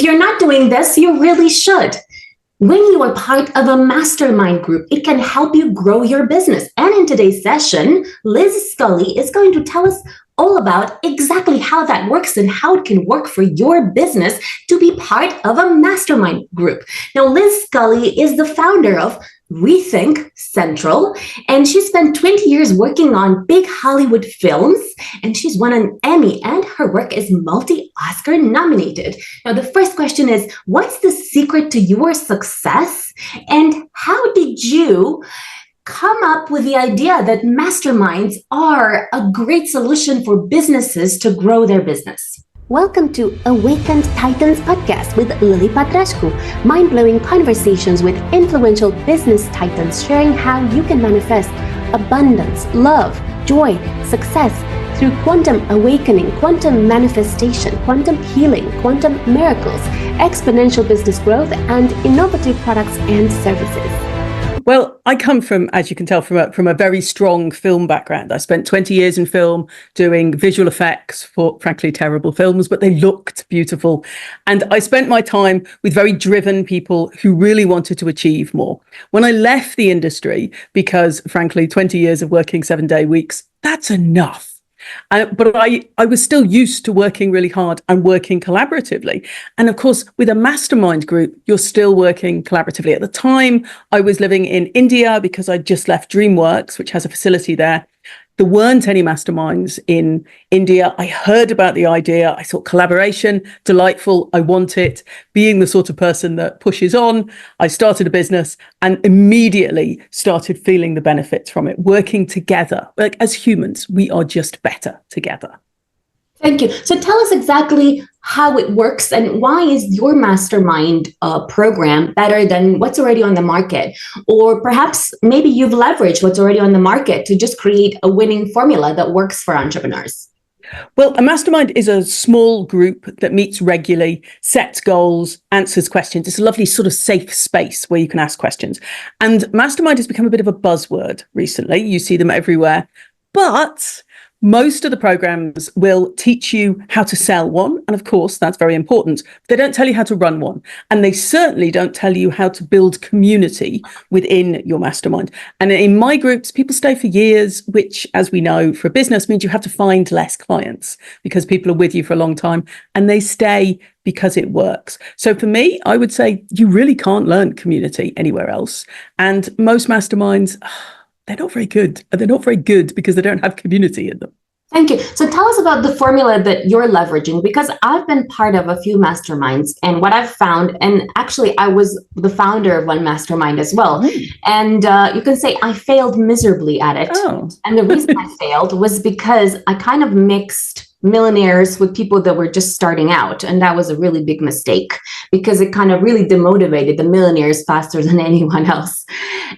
you're not doing this, you really should. When you are part of a mastermind group, it can help you grow your business. And in today's session, Liz Scully is going to tell us all about exactly how that works and how it can work for your business to be part of a mastermind group. Now, Liz Scully is the founder of Rethink Central, and she spent 20 years working on big Hollywood films, and she's won an Emmy, and her work is multi-Oscar nominated. Now, the first question is, what's the secret to your success, and how did you come up with the idea that masterminds are a great solution for businesses to grow their business? Welcome to Awakened Titans podcast with Lily Patrascu, mind-blowing conversations with influential business titans sharing how you can manifest abundance, love, joy, success through quantum awakening, quantum manifestation, quantum healing, quantum miracles, exponential business growth, and innovative products and services. Well, I come from, as you can tell, from a very strong film background. I spent 20 years in film doing visual effects for, frankly, terrible films, but they looked beautiful. And I spent my time with very driven people who really wanted to achieve more. When I left the industry, because, frankly, 20 years of working 7-day weeks, that's enough. But I was still used to working really hard and working collaboratively. And of course, with a mastermind group, you're still working collaboratively. At the time, I was living in India because I just left DreamWorks, which has a facility there. There weren't any masterminds in India. I heard about the idea. I thought collaboration, delightful. I want it. Being the sort of person that pushes on, I started a business and immediately started feeling the benefits from it. Working together, like as humans, we are just better together. Thank you. So tell us exactly how it works and why is your mastermind program better than what's already on the market? Or perhaps maybe you've leveraged what's already on the market to just create a winning formula that works for entrepreneurs. Well, a mastermind is a small group that meets regularly, sets goals, answers questions. It's a lovely sort of safe space where you can ask questions. And mastermind has become a bit of a buzzword recently. You see them everywhere. But most of the programs will teach you how to sell one. And of course, that's very important. They don't tell you how to run one. And they certainly don't tell you how to build community within your mastermind. And in my groups, people stay for years, which, as we know, for a business means you have to find less clients because people are with you for a long time and they stay because it works. So for me, I would say you really can't learn community anywhere else. And most masterminds, they're not very good. And they're not very good because they don't have community in them. Thank you. So tell us about the formula that you're leveraging, because I've been part of a few masterminds and what I've found, and actually I was the founder of one mastermind as well. And you can say I failed miserably at it. And the reason I failed was because I kind of mixed millionaires with people that were just starting out. And that was a really big mistake because it kind of really demotivated the millionaires faster than anyone else.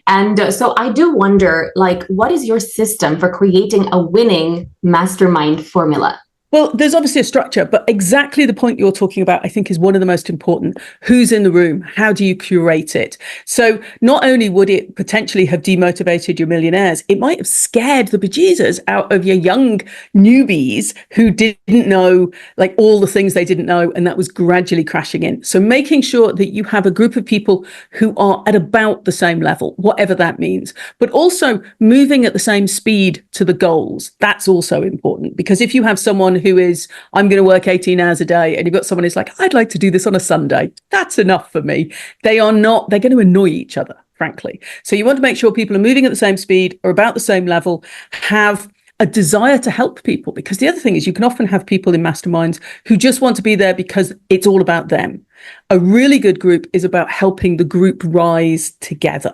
And so I do wonder, like, what is your system for creating a winning mastermind formula? Well, there's obviously a structure, but exactly the point you're talking about, I think, is one of the most important. Who's in the room? How do you curate it? So not only would it potentially have demotivated your millionaires, it might have scared the bejesus out of your young newbies who didn't know, like, all the things they didn't know, and that was gradually crashing in. So making sure that you have a group of people who are at about the same level, whatever that means, but also moving at the same speed to the goals. That's also important, because if you have someone who is, I'm going to work 18 hours a day, and you've got someone who's like, I'd like to do this on a Sunday, that's enough for me. They're going to annoy each other, frankly. So you want to make sure people are moving at the same speed or about the same level, have a desire to help people. Because the other thing is, you can often have people in masterminds who just want to be there because it's all about them. A really good group is about helping the group rise together.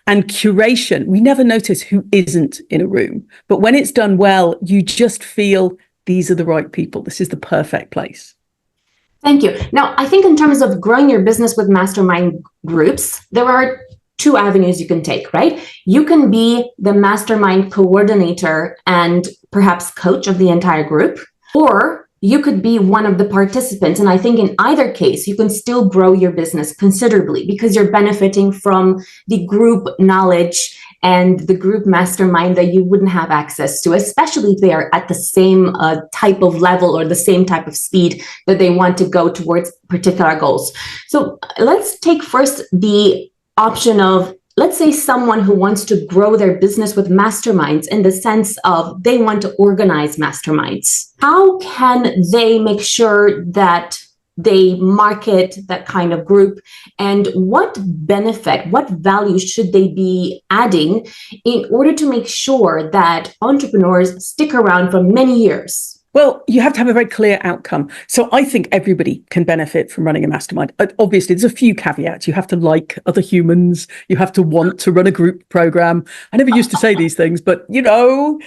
And curation, we never notice who isn't in a room. But when it's done well, you just feel these are the right people. This is the perfect place. Thank you. Now, I think in terms of growing your business with mastermind groups, there are two avenues you can take, right? You can be the mastermind coordinator and perhaps coach of the entire group, or you could be one of the participants. And I think in either case, you can still grow your business considerably because you're benefiting from the group knowledge and the group mastermind that you wouldn't have access to, especially if they are at the same type of level or the same type of speed that they want to go towards particular goals. So let's take first the option of, let's say, someone who wants to grow their business with masterminds in the sense of they want to organize masterminds. How can they make sure that they market that kind of group, and what benefit, what value should they be adding in order to make sure that entrepreneurs stick around for many years? Well, you have to have a very clear outcome. So I think everybody can benefit from running a mastermind. Obviously, there's a few caveats. You have to like other humans. You have to want to run a group program. I never used to say these things, but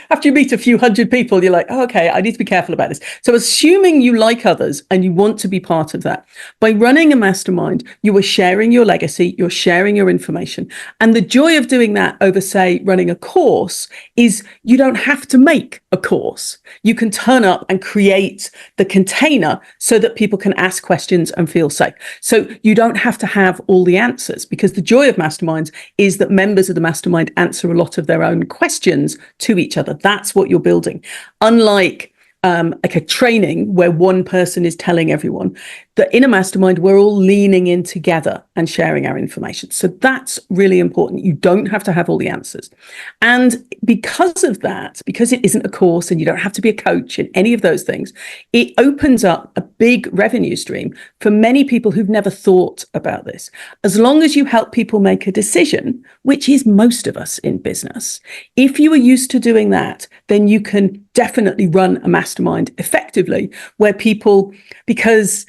after you meet a few hundred people, you're like, oh, okay, I need to be careful about this. So assuming you like others and you want to be part of that, by running a mastermind, you are sharing your legacy, you're sharing your information. And the joy of doing that over, say, running a course is you don't have to make a course. You can turn up and create the container so that people can ask questions and feel safe. So you don't have to have all the answers, because the joy of masterminds is that members of the mastermind answer a lot of their own questions to each other. That's what you're building. Unlike like a training where one person is telling everyone, that in a mastermind, we're all leaning in together and sharing our information. So that's really important. You don't have to have all the answers. And because of that, because it isn't a course and you don't have to be a coach in any of those things, it opens up a big revenue stream for many people who've never thought about this. As long as you help people make a decision, which is most of us in business, if you are used to doing that, then you can definitely run a mastermind effectively where people, because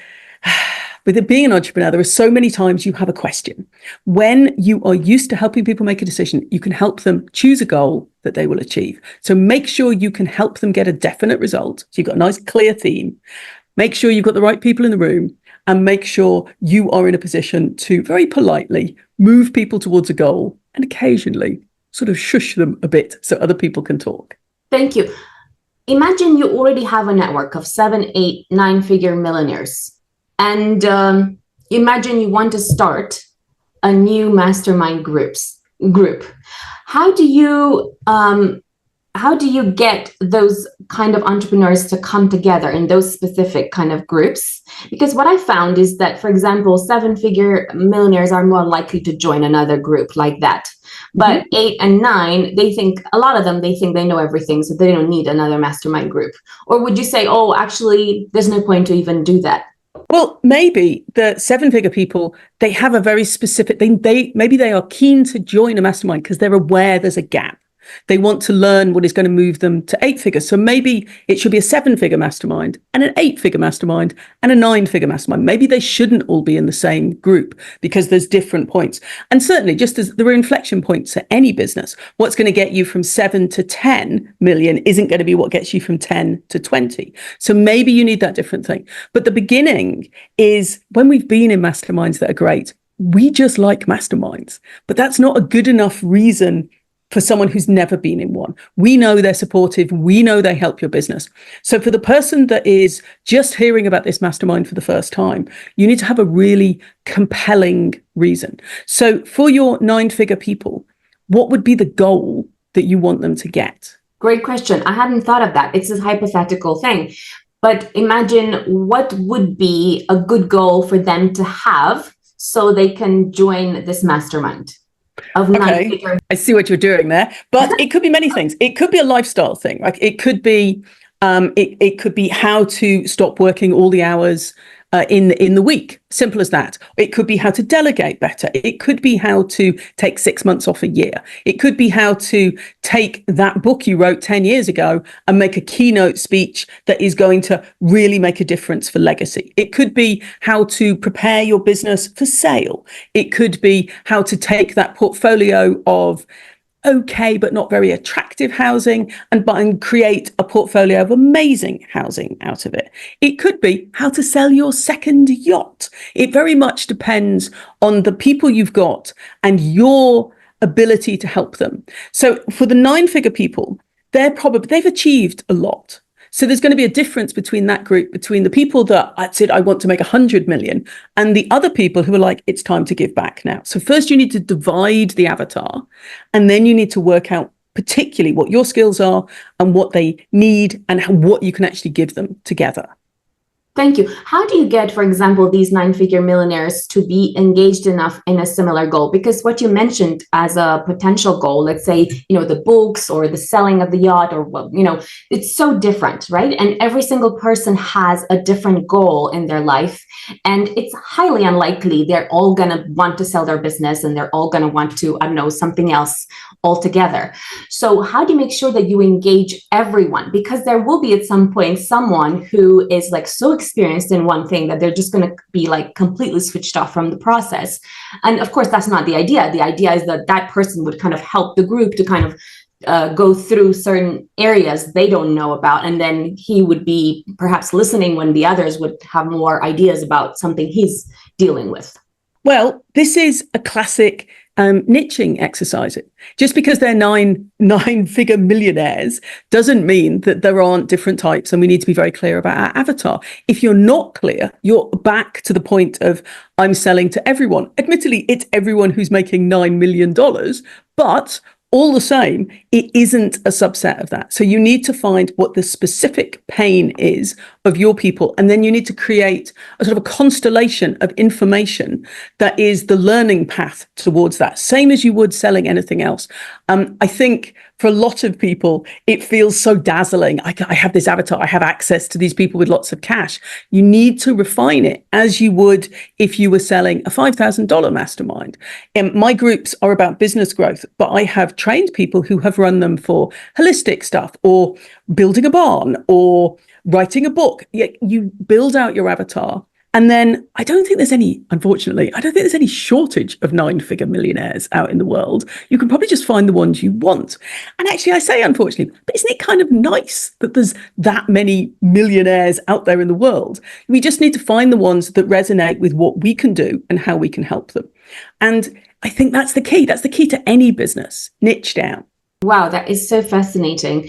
with it being an entrepreneur, there are so many times you have a question. When you are used to helping people make a decision, you can help them choose a goal that they will achieve. So make sure you can help them get a definite result. So you've got a nice clear theme. Make sure you've got the right people in the room, and make sure you are in a position to very politely move people towards a goal and occasionally sort of shush them a bit so other people can talk. Thank you. Imagine you already have a network of 7, 8, 9-figure millionaires. And imagine you want to start a new mastermind group. How do you get those kind of entrepreneurs to come together in those specific kind of groups? Because what I found is that, for example, 7-figure millionaires are more likely to join another group like that. But 8 and 9, a lot of them think they know everything, so they don't need another mastermind group. Or would you say, oh, actually, there's no point to even do that? Well, maybe the 7-figure people, they have a very specific, maybe they are keen to join a mastermind because they're aware there's a gap. They want to learn what is going to move them to 8 figures. So maybe it should be a 7-figure mastermind and an 8-figure mastermind and a 9-figure mastermind. Maybe they shouldn't all be in the same group because there's different points. And certainly, just as there are inflection points at any business, what's going to get you from 7 to 10 million isn't going to be what gets you from 10 to 20. So maybe you need that different thing. But the beginning is when we've been in masterminds that are great, we just like masterminds. But that's not a good enough reason for someone who's never been in one. We know they're supportive. We know they help your business. So for the person that is just hearing about this mastermind for the first time, you need to have a really compelling reason. So for your 9-figure people, what would be the goal that you want them to get? Great question. I hadn't thought of that. It's a hypothetical thing. But imagine what would be a good goal for them to have so they can join this mastermind. Okay, I see what you're doing there, but it could be many things. It could be a lifestyle thing. Like it could be, it could be how to stop working all the hours in the week. Simple as that. It could be how to delegate better. It could be how to take 6 months off a year. It could be how to take that book you wrote 10 years ago and make a keynote speech that is going to really make a difference for legacy. It could be how to prepare your business for sale. It could be how to take that portfolio of okay, but not very attractive housing and create a portfolio of amazing housing out of it. It could be how to sell your second yacht. It very much depends on the people you've got and your ability to help them. So for the 9-figure people, they've achieved a lot. So there's going to be a difference between that group, between the people that said, I want to make 100 million, and the other people who are like, it's time to give back now. So first you need to divide the avatar, and then you need to work out particularly what your skills are and what they need and what you can actually give them together. Thank you. How do you get, for example, these 9-figure millionaires to be engaged enough in a similar goal? Because what you mentioned as a potential goal, let's say, the books or the selling of the yacht, or, it's so different, right? And every single person has a different goal in their life. And it's highly unlikely they're all going to want to sell their business and they're all going to want to, something else altogether. So how do you make sure that you engage everyone? Because there will be at some point someone who is like so experienced in one thing that they're just going to be like completely switched off from the process. And of course, that's not the idea. The idea is that that person would kind of help the group to kind of go through certain areas they don't know about. And then he would be perhaps listening when the others would have more ideas about something he's dealing with. Well, this is a classic niching exercise. Just because they're nine-figure millionaires doesn't mean that there aren't different types, and we need to be very clear about our avatar. If you're not clear, you're back to the point of, I'm selling to everyone. Admittedly, it's everyone who's making $9 million, but all the same, it isn't a subset of that. So you need to find what the specific pain is of your people. And then you need to create a sort of a constellation of information that is the learning path towards that, same as you would selling anything else. I think for a lot of people, it feels so dazzling. I have this avatar, I have access to these people with lots of cash. You need to refine it as you would if you were selling a $5,000 mastermind. My groups are about business growth, but I have trained people who have run them for holistic stuff, or building a barn, or writing a book. You build out your avatar. And then I don't think there's any shortage of 9-figure millionaires out in the world. You can probably just find the ones you want. And actually, I say unfortunately, but isn't it kind of nice that there's that many millionaires out there in the world? We just need to find the ones that resonate with what we can do and how we can help them. And I think that's the key. That's the key to any business. Niche down. Wow, that is so fascinating.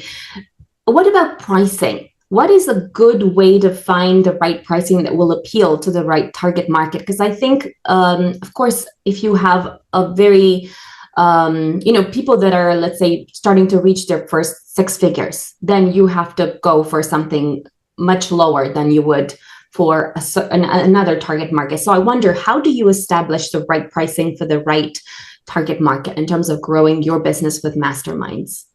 What about pricing? What is a good way to find the right pricing that will appeal to the right target market? Because I think, of course, if you have a very, people that are, let's say, starting to reach their first 6 figures, then you have to go for something much lower than you would for another target market. So I wonder, how do you establish the right pricing for the right target market in terms of growing your business with masterminds?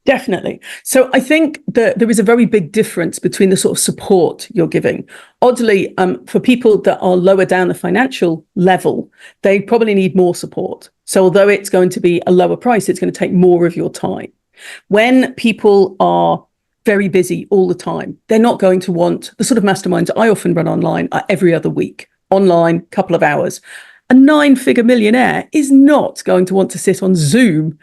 Definitely. So I think that there is a very big difference between the sort of support you're giving. Oddly, for people that are lower down the financial level, they probably need more support. So although it's going to be a lower price, it's going to take more of your time. When people are very busy all the time, they're not going to want the sort of masterminds I often run online every other week, online, couple of hours. A 9-figure millionaire is not going to want to sit on Zoom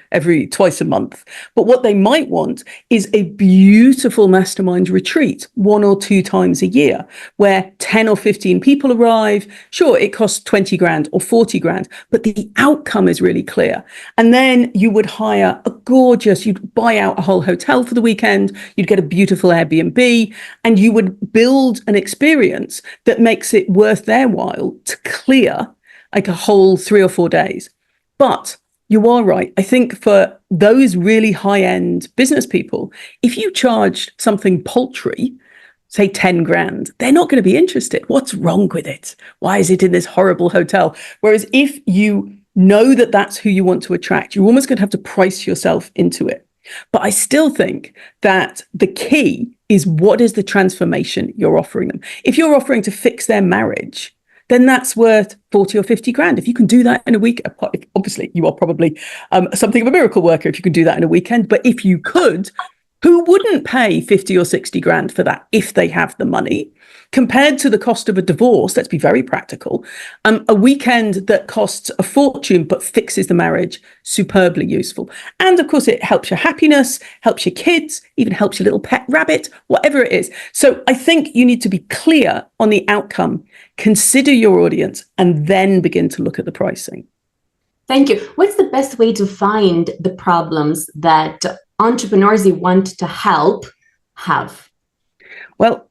twice a month. But what they might want is a beautiful mastermind retreat 1 or 2 times a year, where 10 or 15 people arrive. Sure, it costs 20 grand or 40 grand, but the outcome is really clear. And then you would hire you'd buy out a whole hotel for the weekend, you'd get a beautiful Airbnb, and you would build an experience that makes it worth their while to clear like a whole 3 or 4 days. But you are right. I think for those really high-end business people, if you charge something paltry, say 10 grand, they're not going to be interested. What's wrong with it? Why is it in this horrible hotel? Whereas if you know that that's who you want to attract, you're almost going to have to price yourself into it. But I still think that the key is, what is the transformation you're offering them? If you're offering to fix their marriage, then that's worth 40 or 50 grand. If you can do that in a week, obviously you are probably something of a miracle worker if you can do that in a weekend. But if you could, who wouldn't pay 50 or 60 grand for that if they have the money? Compared to the cost of a divorce, let's be very practical, a weekend that costs a fortune but fixes the marriage, superbly useful. And of course, it helps your happiness, helps your kids, even helps your little pet rabbit, whatever it is. So I think you need to be clear on the outcome, consider your audience, and then begin to look at the pricing. Thank you. What's the best way to find the problems that entrepreneurs you want to help have? Well,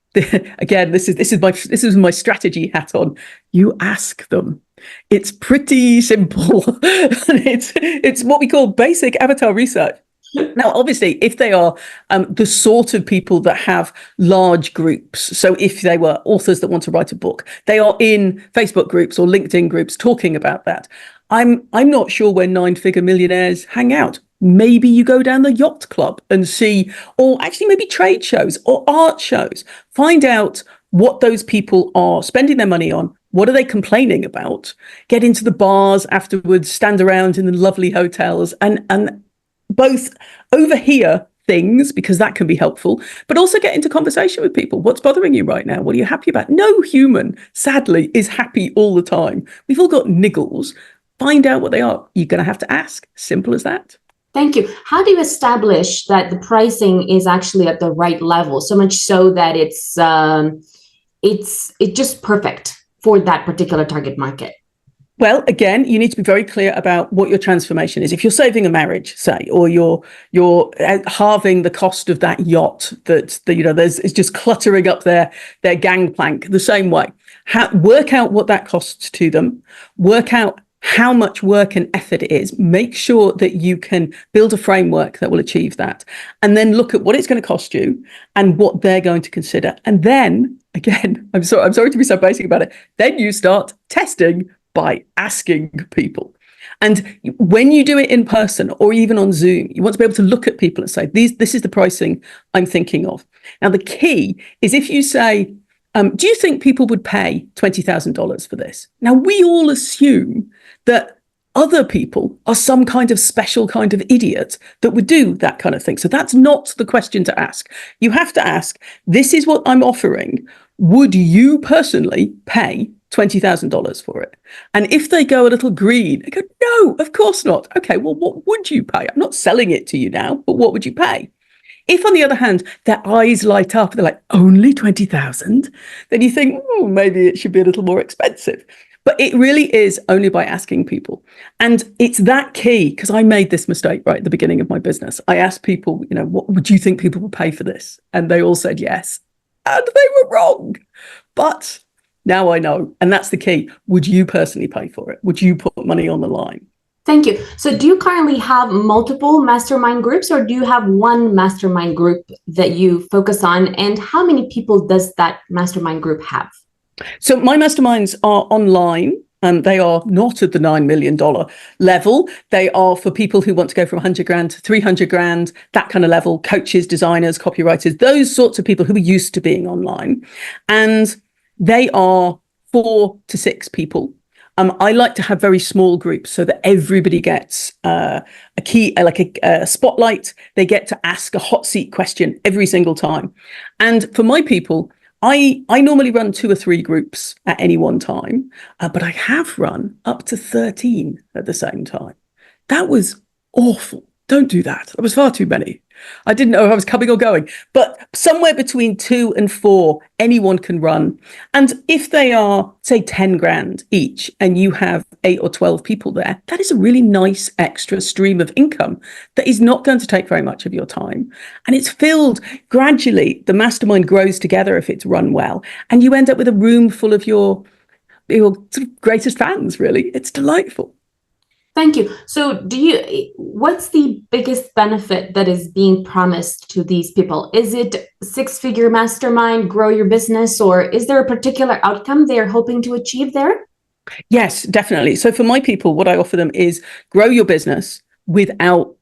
again, this is my strategy hat on. You ask them. It's pretty simple. And it's what we call basic avatar research. Now, obviously, if they are the sort of people that have large groups, so if they were authors that want to write a book, they are in Facebook groups or LinkedIn groups talking about that. I'm not sure where 9-figure millionaires hang out. Maybe you go down the yacht club and see, or actually maybe trade shows or art shows. Find out what those people are spending their money on. What are they complaining about? Get into the bars afterwards, stand around in the lovely hotels and both overhear things, because that can be helpful, but also get into conversation with people. What's bothering you right now? What are you happy about? No human, sadly, is happy all the time. We've all got niggles. Find out what they are. You're going to have to ask. Simple as that. Thank you. How do you establish that the pricing is actually at the right level, so much so that it's just perfect for that particular target market? Well, again, you need to be very clear about what your transformation is. If you're saving a marriage, say, or you're halving the cost of that yacht it's just cluttering up their gangplank the same way. Work out what that costs to them. Work out how much work and effort it is. Make sure that you can build a framework that will achieve that. And then look at what it's going to cost you and what they're going to consider. And then, again, I'm sorry to be so basic about it. Then you start testing by asking people. And when you do it in person or even on Zoom, you want to be able to look at people and say, this is the pricing I'm thinking of. Now, the key is if you say, do you think people would pay $20,000 for this? Now, we all assume that other people are some kind of special kind of idiot that would do that kind of thing. So that's not the question to ask. You have to ask, this is what I'm offering. Would you personally pay $20,000 for it? And if they go a little green, they go, no, of course not. Okay, well, what would you pay? I'm not selling it to you now, but what would you pay? If, on the other hand, their eyes light up, they're like, only 20,000, then you think, oh, maybe it should be a little more expensive. But it really is only by asking people. And it's that key, because I made this mistake right at the beginning of my business. I asked people, what would you think people would pay for this? And they all said yes. And they were wrong. But now I know. And that's the key. Would you personally pay for it? Would you put money on the line? Thank you. So do you currently have multiple mastermind groups, or do you have one mastermind group that you focus on? And how many people does that mastermind group have? So my masterminds are online. They are not at the $9 million level. They are for people who want to go from 100 grand to 300 grand, that kind of level, coaches, designers, copywriters, those sorts of people who are used to being online. And they are 4 to 6 people. I like to have very small groups so that everybody gets a key, like a spotlight. They get to ask a hot seat question every single time. And for my people, I normally run 2 or 3 groups at any one time, but I have run up to 13 at the same time. That was awful. Don't do that. That was far too many. I didn't know if I was coming or going, but somewhere between 2 and 4, anyone can run. And if they are, say, 10 grand each, and you have 8 or 12 people there, that is a really nice extra stream of income that is not going to take very much of your time. And it's filled gradually. The mastermind grows together if it's run well, and you end up with a room full of your sort of greatest fans, really. It's delightful. Thank you. So what's the biggest benefit that is being promised to these people? Is it 6-figure mastermind, grow your business, or is there a particular outcome they're hoping to achieve there? Yes, definitely. So for my people, what I offer them is grow your business without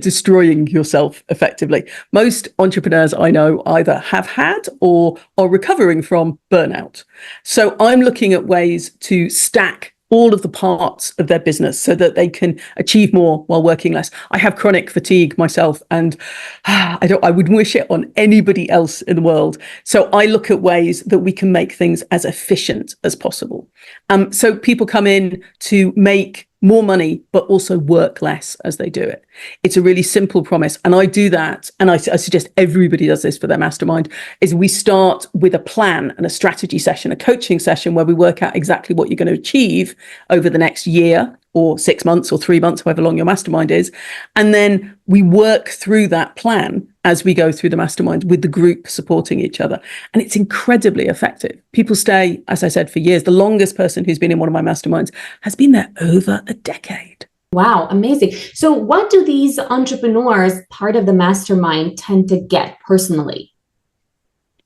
destroying yourself effectively. Most entrepreneurs I know either have had or are recovering from burnout. So I'm looking at ways to stack all of the parts of their business so that they can achieve more while working less. I have chronic fatigue myself, and I wouldn't wish it on anybody else in the world. So I look at ways that we can make things as efficient as possible. So people come in to make more money, but also work less as they do it. It's a really simple promise. And I do that. And I suggest everybody does this for their mastermind, is we start with a plan and a strategy session, a coaching session where we work out exactly what you're going to achieve over the next year or 6 months or 3 months, however long your mastermind is. And then we work through that plan as we go through the mastermind with the group supporting each other. And it's incredibly effective. People stay, as I said, for years. The longest person who's been in one of my masterminds has been there over a decade. Wow, amazing. So what do these entrepreneurs, part of the mastermind, tend to get personally?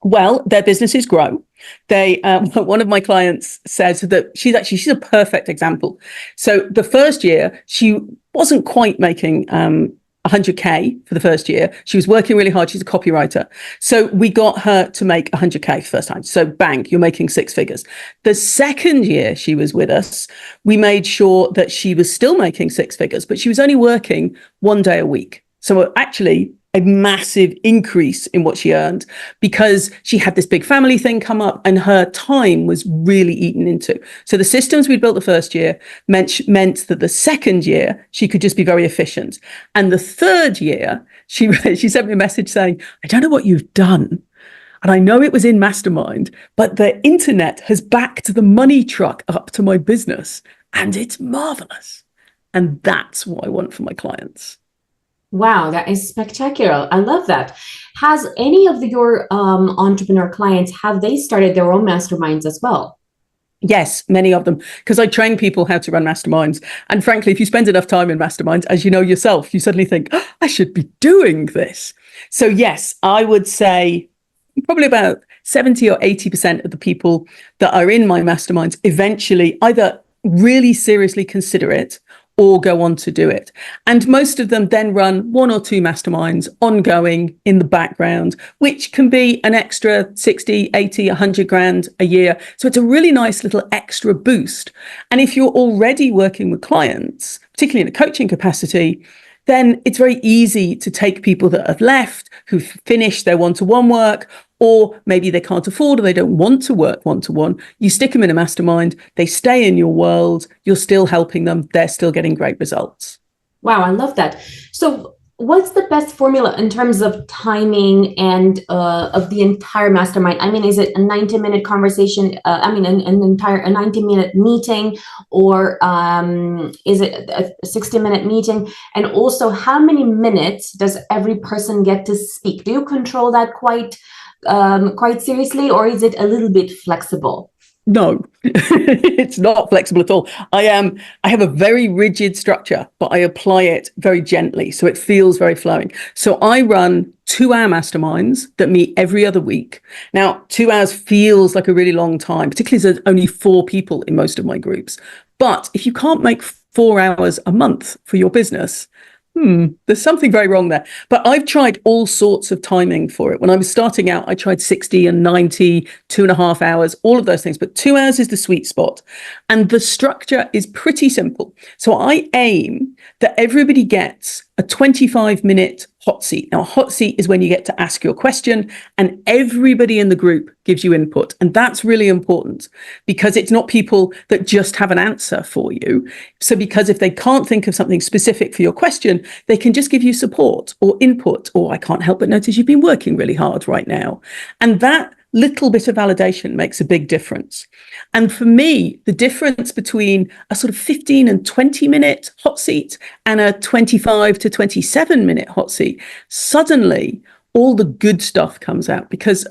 Well, their businesses grow. They, one of my clients says that she's a perfect example. So the first year, she wasn't quite making 100K for the first year. She was working really hard. She's a copywriter. So we got her to make 100K for the first time. So bang, you're making 6 figures. The second year she was with us, we made sure that she was still making 6 figures, but she was only working 1 day a week. So actually a massive increase in what she earned because she had this big family thing come up and her time was really eaten into. So the systems we built the first year meant that the second year she could just be very efficient. And the third year, she sent me a message saying, I don't know what you've done. And I know it was in Mastermind, but the internet has backed the money truck up to my business and it's marvelous. And that's what I want for my clients. Wow, that is spectacular. I love that. Has any of your entrepreneur clients, have they started their own masterminds as well? Yes, many of them, because I train people how to run masterminds. And frankly, if you spend enough time in masterminds, as you know yourself, you suddenly think, oh, I should be doing this. So yes, I would say probably about 70 or 80% of the people that are in my masterminds eventually either really seriously consider it or go on to do it. And most of them then run 1 or 2 masterminds ongoing in the background, which can be an extra 60, 80, 100 grand a year. So it's a really nice little extra boost. And if you're already working with clients, particularly in a coaching capacity, then it's very easy to take people that have left, who've finished their one-to-one work, or maybe they can't afford or they don't want to work one-to-one. You stick them in a mastermind, they stay in your world, you're still helping them, they're still getting great results. Wow, I love that. So what's the best formula in terms of timing and of the entire mastermind? I mean, is it a 90-minute conversation? An entire 90-minute meeting, or is it a 60-minute meeting? And also, how many minutes does every person get to speak? Do you control that quite seriously, or is it a little bit flexible? No, it's not flexible at all. I have a very rigid structure, but I apply it very gently. So it feels very flowing. So I run 2-hour masterminds that meet every other week. Now, 2 hours feels like a really long time, particularly as there's only 4 people in most of my groups. But if you can't make 4 hours a month for your business, there's something very wrong there. But I've tried all sorts of timing for it. When I was starting out, I tried 60 and 90, 2.5 hours, all of those things. But 2 hours is the sweet spot. And the structure is pretty simple. So I aim that everybody gets a 25-minute hot seat. Now, a hot seat is when you get to ask your question and everybody in the group gives you input. And that's really important because it's not people that just have an answer for you. So because if they can't think of something specific for your question, they can just give you support or input, or I can't help but notice you've been working really hard right now. And that little bit of validation makes a big difference. And for me, the difference between a sort of 15 and 20-minute hot seat and a 25 to 27-minute hot seat, suddenly all the good stuff comes out, because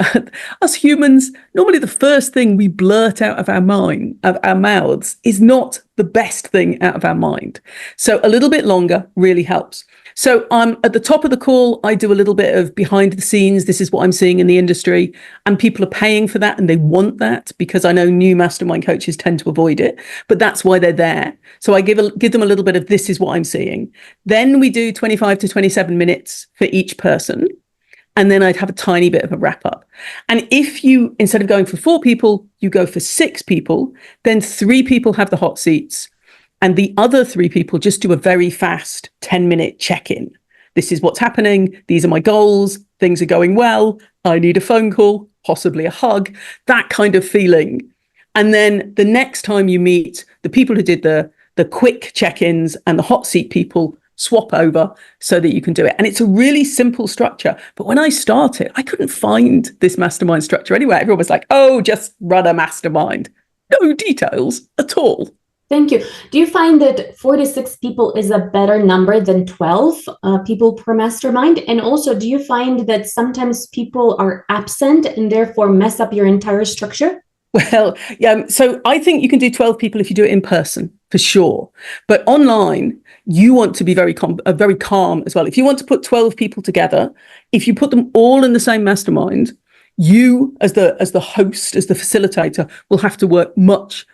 us humans, normally the first thing we blurt out of our mouths is not the best thing out of our mind. So a little bit longer really helps. So at the top of the call, I do a little bit of behind the scenes. This is what I'm seeing in the industry, and people are paying for that and they want that, because I know new mastermind coaches tend to avoid it, but that's why they're there. So I give them a little bit of this is what I'm seeing. Then we do 25 to 27 minutes for each person. And then I'd have a tiny bit of a wrap up. And if you, instead of going for 4 people, you go for 6 people, then 3 people have the hot seats. And the other 3 people just do a very fast 10-minute check-in. This is what's happening. These are my goals. Things are going well. I need a phone call, possibly a hug, that kind of feeling. And then the next time you meet, the people who did the quick check-ins and the hot seat people swap over so that you can do it. And it's a really simple structure. But when I started, I couldn't find this mastermind structure anywhere. Everyone was like, oh, just run a mastermind. No details at all. Thank you. Do you find that 4 to 6 people is a better number than 12 people per mastermind? And also, do you find that sometimes people are absent and therefore mess up your entire structure? Well, yeah. So I think you can do 12 people if you do it in person, for sure. But online, you want to be very calm as well. If you want to put 12 people together, if you put them all in the same mastermind, you as the host, as the facilitator, will have to work much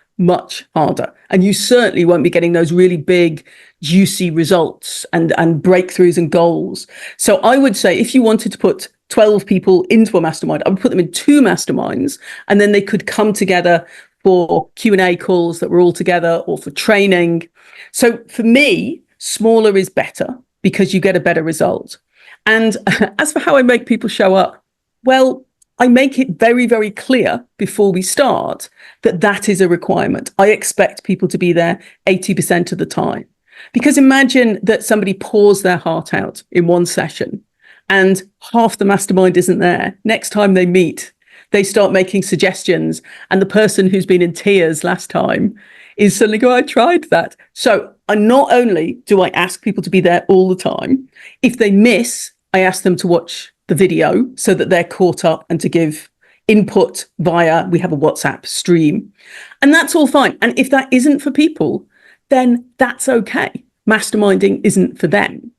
harder. And you certainly won't be getting those really big, juicy results and breakthroughs and goals. So I would say if you wanted to put 12 people into a mastermind, I would put them in 2 masterminds, and then they could come together for Q&A calls that were all together, or for training. So for me, smaller is better because you get a better result. And as for how I make people show up, well, I make it very, very clear before we start that that is a requirement. I expect people to be there 80% of the time. Because imagine that somebody pours their heart out in one session and half the mastermind isn't there. Next time they meet, they start making suggestions, and the person who's been in tears last time is suddenly going, I tried that. So not only do I ask people to be there all the time, if they miss, I ask them to watch the video so that they're caught up and to give input via, we have a WhatsApp stream. And that's all fine. And if that isn't for people, then that's okay. Masterminding isn't for them.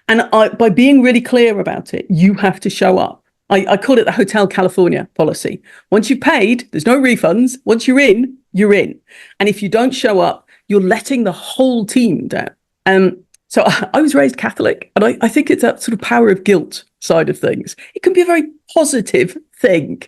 And by being really clear about it, you have to show up. I call it the Hotel California policy. Once you've paid, there's no refunds. Once you're in, you're in. And if you don't show up, you're letting the whole team down. So I was raised Catholic, and I think it's that sort of power of guilt side of things. It can be a very positive thing.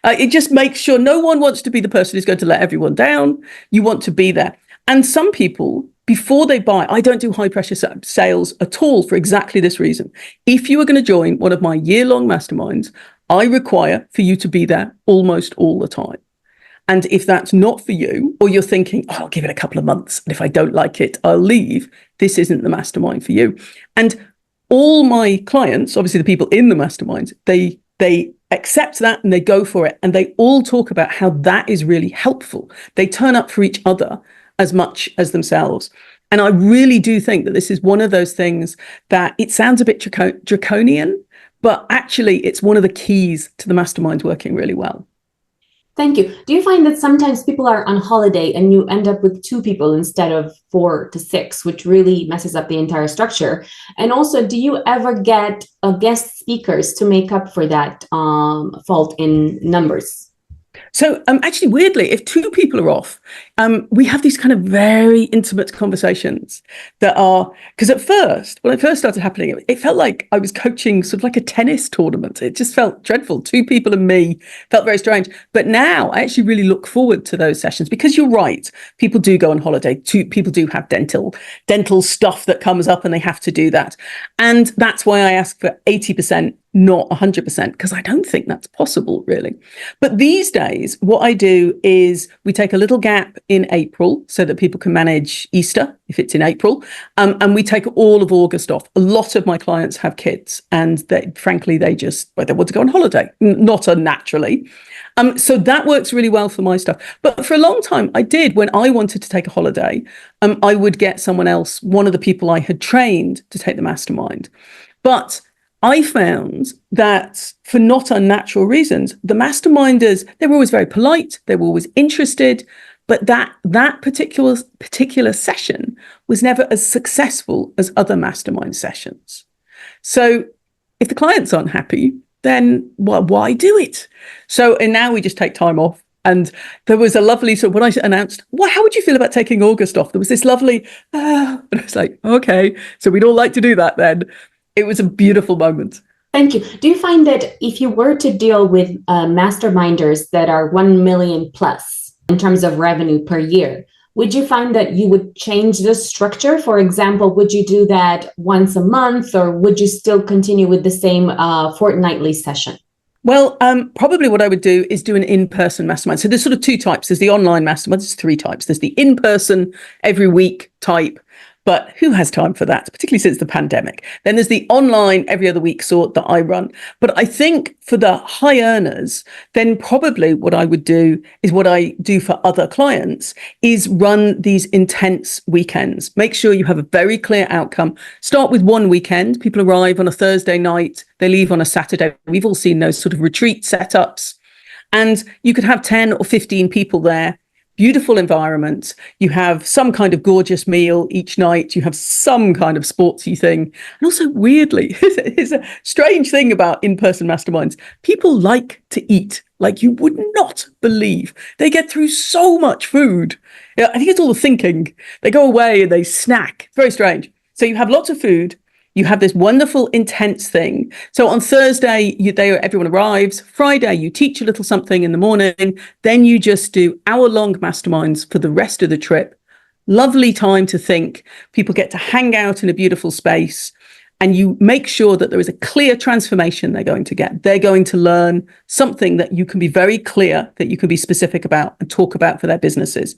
It just makes sure no one wants to be the person who's going to let everyone down. You want to be there. And some people, before they buy, I don't do high pressure sales at all for exactly this reason. If you are going to join one of my year-long masterminds, I require for you to be there almost all the time. And if that's not for you, or you're thinking, oh, I'll give it a couple of months, and if I don't like it, I'll leave, this isn't the mastermind for you. And all my clients, obviously the people in the masterminds, they accept that and they go for it. And they all talk about how that is really helpful. They turn up for each other as much as themselves. And I really do think that this is one of those things that it sounds a bit draconian, but actually it's one of the keys to the mastermind working really well. Thank you. Do you find that sometimes people are on holiday and you end up with 2 people instead of 4 to 6, which really messes up the entire structure? And also, do you ever get guest speakers to make up for that fault in numbers? So actually, weirdly, if 2 people are off, we have these kind of very intimate conversations that are, because at first, when it first started happening, it felt like I was coaching sort of like a tennis tournament. It just felt dreadful. 2 people and me felt very strange. But now I actually really look forward to those sessions, because you're right. People do go on holiday. People do have dental stuff that comes up and they have to do that. And that's why I ask for 80%, not 100%, because I don't think that's possible, really. But these days, what I do is we take a little gap in April so that people can manage Easter if it's in April. And we take all of August off. A lot of my clients have kids, and they want to go on holiday, not unnaturally. So that works really well for my stuff. But for a long time, I did, when I wanted to take a holiday, I would get someone else, one of the people I had trained, to take the mastermind. But I found that for not unnatural reasons, the masterminders, they were always very polite, they were always interested, but that particular session was never as successful as other mastermind sessions. So if the clients aren't happy, then why do it? So, and now we just take time off. And there was a lovely, so when I announced, well, how would you feel about taking August off? There was this lovely, and I was like, okay, so we'd all like to do that then. It was a beautiful moment. Thank you. Do you find that if you were to deal with masterminders that are 1 million plus in terms of revenue per year, would you find that you would change the structure? For example, would you do that once a month, or would you still continue with the same fortnightly session? Well, probably what I would do is do an in-person mastermind. So there's sort of 2 types. There's the online mastermind. There's 3 types. There's the in-person every week type. But who has time for that, particularly since the pandemic? Then there's the online every other week sort that I run. But I think for the high earners, then probably what I would do is what I do for other clients is run these intense weekends. Make sure you have a very clear outcome. Start with one weekend. People arrive on a Thursday night, they leave on a Saturday. We've all seen those sort of retreat setups. And you could have 10 or 15 people there. Beautiful environment. You have some kind of gorgeous meal each night. You have some kind of sportsy thing. And also, weirdly, it's a strange thing about in-person masterminds. People like to eat like you would not believe. They get through so much food. Yeah, I think it's all the thinking. They go away and they snack. It's very strange. So you have lots of food. You have this wonderful, intense thing. So on Thursday, everyone arrives. Friday, you teach a little something in the morning. Then you just do hour-long masterminds for the rest of the trip. Lovely time to think. People get to hang out in a beautiful space. And you make sure that there is a clear transformation they're going to get. They're going to learn something that you can be very clear, that you can be specific about and talk about for their businesses.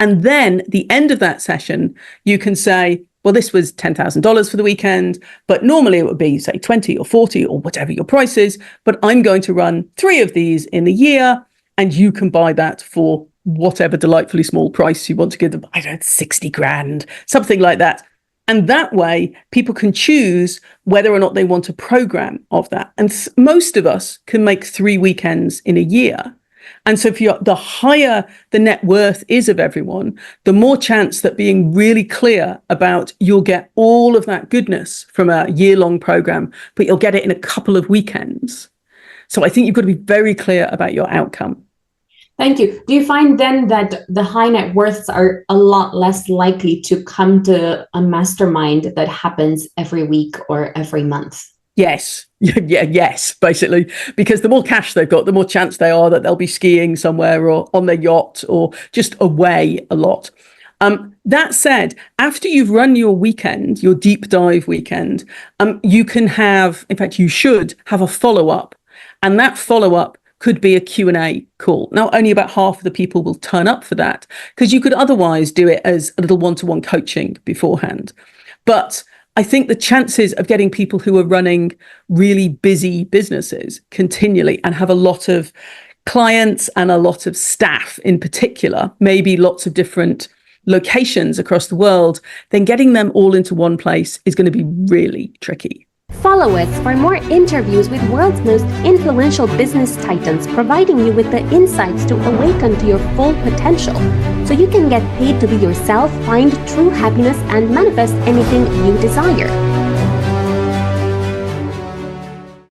And then at the end of that session, you can say, well, this was $10,000 for the weekend, but normally it would be, say, 20 or 40 or whatever your price is. But I'm going to run 3 of these in the year, and you can buy that for whatever delightfully small price you want to give them. I don't know, 60 grand, something like that. And that way, people can choose whether or not they want a program of that. And most of us can make 3 weekends in a year. And so the higher the net worth is of everyone, the more chance that being really clear about you'll get all of that goodness from a year-long program, but you'll get it in a couple of weekends. So I think you've got to be very clear about your outcome. Thank you. Do you find then that the high net worths are a lot less likely to come to a mastermind that happens every week or every month? Yes. Yes, basically, because the more cash they've got, the more chance they are that they'll be skiing somewhere or on their yacht or just away a lot. That said, after you've run your weekend, your deep dive weekend, you can have, in fact, you should have a follow-up. And that follow-up could be a Q&A call. Now, only about half of the people will turn up for that because you could otherwise do it as a little one-to-one coaching beforehand. But I think the chances of getting people who are running really busy businesses continually and have a lot of clients and a lot of staff in particular, maybe lots of different locations across the world, then getting them all into one place is going to be really tricky. Follow us for more interviews with world's most influential business titans, providing you with the insights to awaken to your full potential so you can get paid to be yourself, find true happiness, and manifest anything you desire.